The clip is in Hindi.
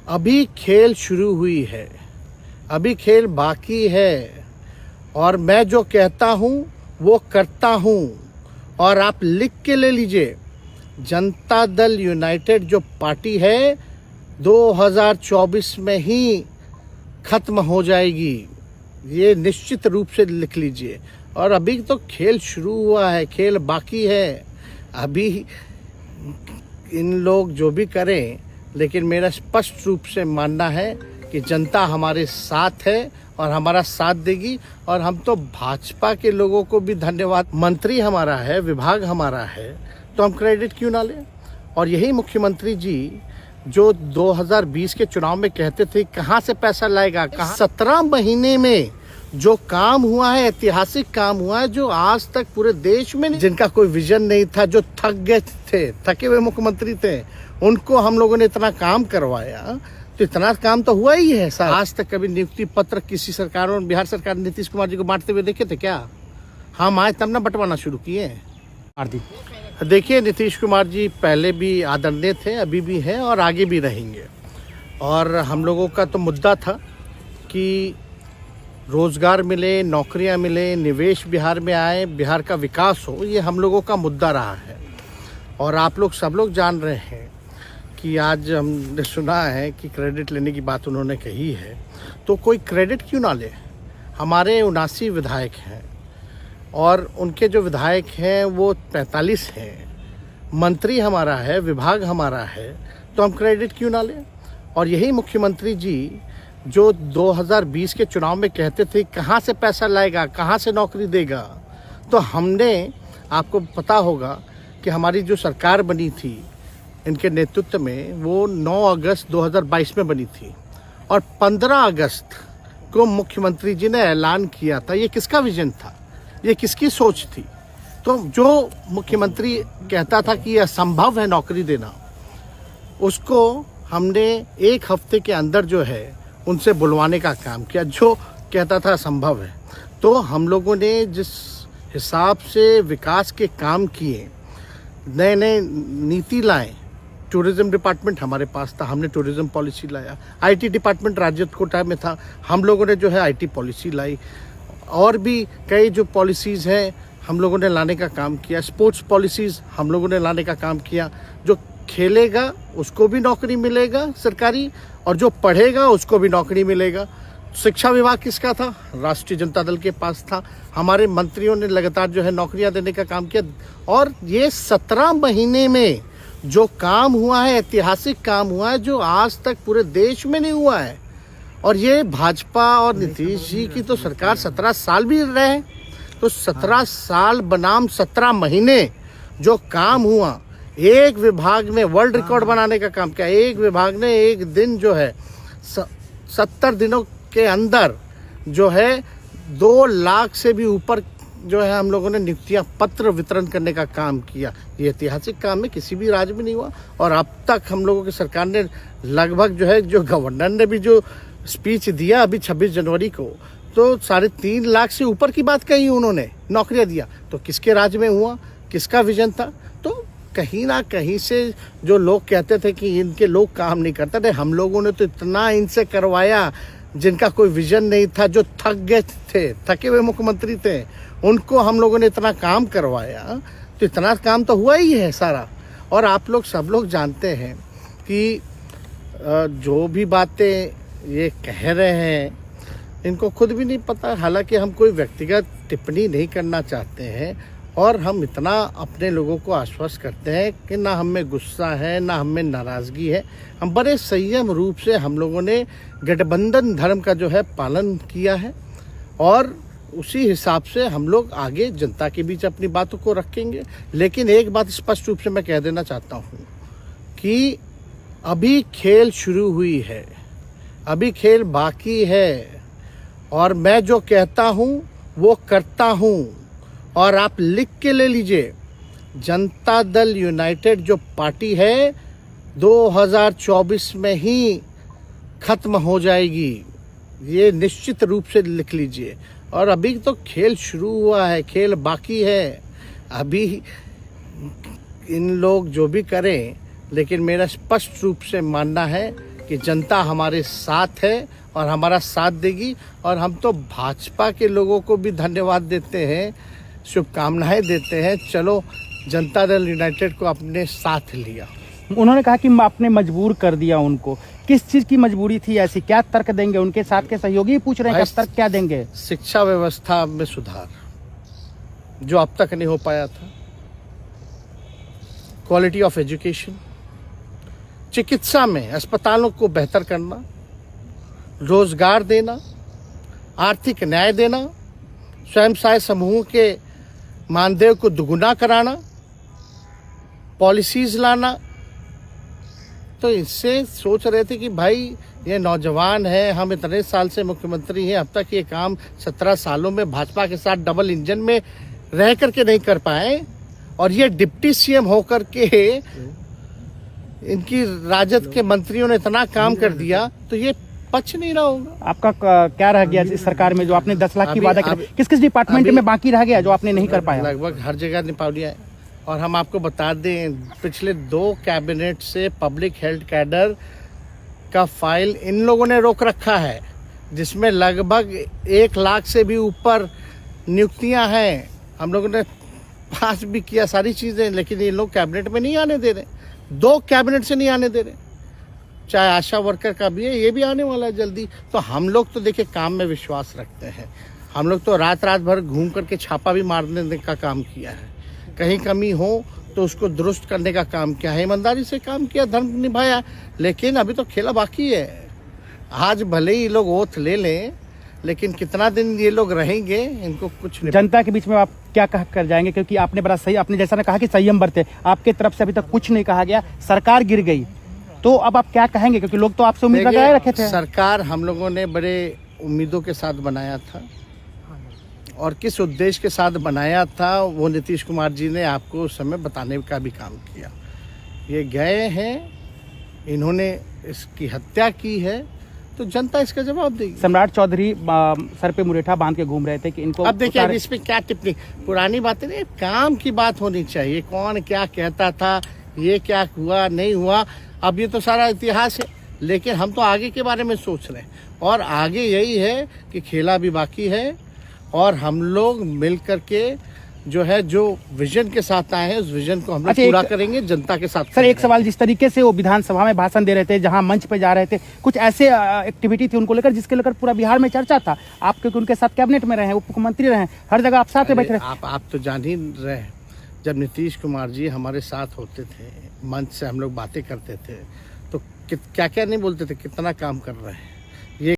अभी खेल शुरू हुई है, अभी खेल बाकी है और मैं जो कहता हूँ वो करता हूँ। और आप लिख के ले लीजिए, जनता दल यूनाइटेड जो पार्टी है 2024 में ही खत्म हो जाएगी, ये निश्चित रूप से लिख लीजिए। और अभी तो खेल शुरू हुआ है, खेल बाकी है। अभी इन लोग जो भी करें, लेकिन मेरा स्पष्ट रूप से मानना है कि जनता हमारे साथ है और हमारा साथ देगी। और हम तो भाजपा के लोगों को भी धन्यवाद, मंत्री हमारा है, विभाग हमारा है, तो हम क्रेडिट क्यों ना लें। और यही मुख्यमंत्री जी जो 2020 के चुनाव में कहते थे कहाँ से पैसा लाएगा, कहाँ 17 महीने में जो काम हुआ है, ऐतिहासिक काम हुआ है, जो आज तक पूरे देश में जिनका कोई विजन नहीं था, जो थक गए थे, थके हुए मुख्यमंत्री थे, उनको हम लोगों ने इतना काम करवाया। तो इतना काम तो हुआ ही है सर। आज तक कभी नियुक्ति पत्र किसी सरकारों, बिहार सरकार नीतीश कुमार जी को बांटते हुए देखे थे क्या? हम आए तब ना बंटवाना शुरू किए। देखिए, नीतीश कुमार जी पहले भी आदरणीय थे, अभी भी हैं और आगे भी रहेंगे। और हम लोगों का तो मुद्दा था कि रोजगार मिले, नौकरियां मिले, निवेश बिहार में आए, बिहार का विकास हो, ये हम लोगों का मुद्दा रहा है। और आप लोग सब लोग जान रहे हैं कि आज हमने सुना है कि क्रेडिट लेने की बात उन्होंने कही है, तो कोई क्रेडिट क्यों ना ले। हमारे 79 विधायक हैं और उनके जो विधायक हैं वो 45 हैं, मंत्री हमारा है, विभाग हमारा है, तो हम क्रेडिट क्यों ना लें। और यही मुख्यमंत्री जी जो 2020 के चुनाव में कहते थे कहाँ से पैसा लाएगा, कहाँ से नौकरी देगा, तो हमने, आपको पता होगा कि हमारी जो सरकार बनी थी इनके नेतृत्व में, वो 9 अगस्त 2022 में बनी थी और 15 अगस्त को मुख्यमंत्री जी ने ऐलान किया था। ये किसका विजन था, ये किसकी सोच थी? तो जो मुख्यमंत्री कहता था कि यह असंभव है नौकरी देना, उसको हमने एक हफ्ते के अंदर जो है उनसे बुलवाने का काम किया, जो कहता था असंभव है। तो हम लोगों ने जिस हिसाब से विकास के काम किए, नए नए नीति लाए, टूरिज्म डिपार्टमेंट हमारे पास था, हमने टूरिज्म पॉलिसी लाया। आईटी डिपार्टमेंट राज्य कोटा में था, हम लोगों ने जो है आईटी पॉलिसी लाई। और भी कई जो पॉलिसीज़ हैं हम लोगों ने लाने का काम किया। स्पोर्ट्स पॉलिसीज़ हम लोगों ने लाने का काम किया। जो खेलेगा उसको भी नौकरी मिलेगा सरकारी, और जो पढ़ेगा उसको भी नौकरी मिलेगा। शिक्षा विभाग किसका था? राष्ट्रीय जनता दल के पास था। हमारे मंत्रियों ने लगातार जो है नौकरियां देने का काम किया। और ये 17 महीने में जो काम हुआ है, ऐतिहासिक काम हुआ है, जो आज तक पूरे देश में नहीं हुआ है। और ये भाजपा और नीतीश जी की तो सरकार 17 साल भी रहे, तो 17 साल बनाम 17 महीने जो काम हुआ, एक विभाग ने वर्ल्ड रिकॉर्ड बनाने का काम किया। एक विभाग ने एक दिन जो है 70 दिनों के अंदर जो है 2 लाख से भी ऊपर जो है हम लोगों ने नियुक्तियां पत्र वितरण करने का काम किया। ये ऐतिहासिक काम है, किसी भी राज्य में नहीं हुआ। और अब तक हम लोगों की सरकार ने लगभग जो है, जो गवर्नर ने भी जो स्पीच दिया अभी 26 जनवरी को, तो 3.5 लाख से ऊपर की बात कही उन्होंने, नौकरियां दिया। तो किसके राज्य में हुआ, किसका विजन था? तो कहीं ना कहीं से जो लोग कहते थे कि इनके लोग काम नहीं करते थे, हम लोगों ने तो इतना इनसे करवाया, जिनका कोई विजन नहीं था, जो थक गए थे, थके हुए मुख्यमंत्री थे, उनको हम लोगों ने इतना काम करवाया। तो इतना काम तो हुआ ही है सारा। और आप लोग सब लोग जानते हैं कि जो भी बातें ये कह रहे हैं इनको खुद भी नहीं पता। हालांकि हम कोई व्यक्तिगत टिप्पणी नहीं करना चाहते हैं और हम इतना अपने लोगों को आश्वस्त करते हैं कि ना हम में गुस्सा है, ना हम में नाराज़गी है। हम बड़े संयम रूप से हम लोगों ने गठबंधन धर्म का जो है पालन किया है और उसी हिसाब से हम लोग आगे जनता के बीच अपनी बातों को रखेंगे। लेकिन एक बात स्पष्ट रूप से मैं कह देना चाहता हूँ कि अभी खेल शुरू हुई है, अभी खेल बाकी है और मैं जो कहता हूँ वो करता हूँ। और आप लिख के ले लीजिए, जनता दल यूनाइटेड जो पार्टी है 2024 में ही खत्म हो जाएगी, ये निश्चित रूप से लिख लीजिए। और अभी तो खेल शुरू हुआ है, खेल बाकी है। अभी इन लोग जो भी करें, लेकिन मेरा स्पष्ट रूप से मानना है कि जनता हमारे साथ है और हमारा साथ देगी। और हम तो भाजपा के लोगों को भी धन्यवाद देते हैं, शुभकामनाएं देते हैं। चलो, जनता दल यूनाइटेड को अपने साथ लिया। उन्होंने कहा कि आपने मजबूर कर दिया उनको। किस चीज़ की मजबूरी थी ऐसी? क्या तर्क देंगे? उनके साथ के सहयोगी पूछ रहे हैं, तर्क क्या देंगे? शिक्षा व्यवस्था में सुधार जो अब तक नहीं हो पाया था, क्वालिटी ऑफ एजुकेशन, चिकित्सा में अस्पतालों को बेहतर करना, रोजगार देना, आर्थिक न्याय देना, स्वयं सहायता समूह के मानदेय को दुगुना कराना, पॉलिसीज लाना। तो इससे सोच रहे थे कि भाई ये नौजवान है, हम इतने साल से मुख्यमंत्री हैं, अब तक ये काम 17 सालों में भाजपा के साथ डबल इंजन में रह करके नहीं कर पाए, और ये डिप्टी सीएम होकर के इनकी राजद के मंत्रियों ने इतना काम कर दिया, तो ये पच नहीं रहा होगा। आपका क्या रह गया इस सरकार में जो आपने 10 लाख की वादा किया? किस किस डिपार्टमेंट में बाकी रह गया जो आपने नहीं कर पाया? लगभग हर जगह निपा लिया है। और हम आपको बता दें, पिछले 2 कैबिनेट से पब्लिक हेल्थ कैडर का फाइल इन लोगों ने रोक रखा है, जिसमें लगभग 1 लाख से भी ऊपर नियुक्तियां हैं। हम लोगों ने पास भी किया सारी चीजें, लेकिन ये लोग कैबिनेट में नहीं आने दे रहे। 2 कैबिनेट से नहीं आने दे रहे। चाहे आशा वर्कर का भी है, ये भी आने वाला है जल्दी। तो हम लोग तो देखिए काम में विश्वास रखते हैं। हम लोग तो रात भर घूम करके छापा भी मारने का काम किया है। कहीं कमी हो तो उसको दुरुस्त करने का काम किया है, ईमानदारी से काम किया, धर्म निभाया। लेकिन अभी तो खेला बाकी है। आज भले ही लोग ओथ ले लें, लेकिन कितना दिन ये लोग रहेंगे, इनको कुछ नहीं। जनता के बीच में आप क्या कह कर जाएंगे? क्योंकि आपने बड़ा सही, आपने जैसा ने कहा कि संयम बरते, आपके तरफ से अभी तक कुछ नहीं कहा गया, सरकार गिर गई, तो अब आप क्या कहेंगे? क्योंकि लोग तो आपसे उम्मीद लगाए रखे थे। सरकार हम लोगों ने बड़े उम्मीदों के साथ बनाया था, और किस उद्देश्य के साथ बनाया था वो नीतीश कुमार जी ने आपको उस समय बताने का भी काम किया। ये गए हैं, इन्होंने इसकी हत्या की है, तो जनता इसका जवाब देगी। सम्राट चौधरी सर पे मुरेठा बांध के घूम रहे थे कि इनको अब देखिए इस पे क्या टिप्पणी, पुरानी बातें नहीं, काम की बात होनी चाहिए। कौन क्या कहता था, ये क्या हुआ नहीं हुआ, अब ये तो सारा इतिहास है। लेकिन हम तो आगे के बारे में सोच रहे हैं, और आगे यही है कि खेला भी बाकी है, और हम लोग मिल करके जो है, जो विजन के साथ आए हैं, उस विजन को हम लोग पूरा करेंगे जनता के साथ। सर, एक सवाल, जिस तरीके से वो विधानसभा में भाषण दे रहे थे, जहां मंच पे जा रहे थे, कुछ ऐसे एक्टिविटी थी उनको लेकर जिसके लेकर पूरा बिहार में चर्चा था। आप क्योंकि उनके साथ कैबिनेट में रहे हैं, उप मुख्यमंत्री रहे हैं, हर जगह आप साथ में बैठे रहे। आप तो जान ही रहे हैं, जब नीतीश कुमार जी हमारे साथ होते थे, मंच से हम लोग बातें करते थे, तो क्या क्या नहीं बोलते थे, कितना काम कर रहे हैं।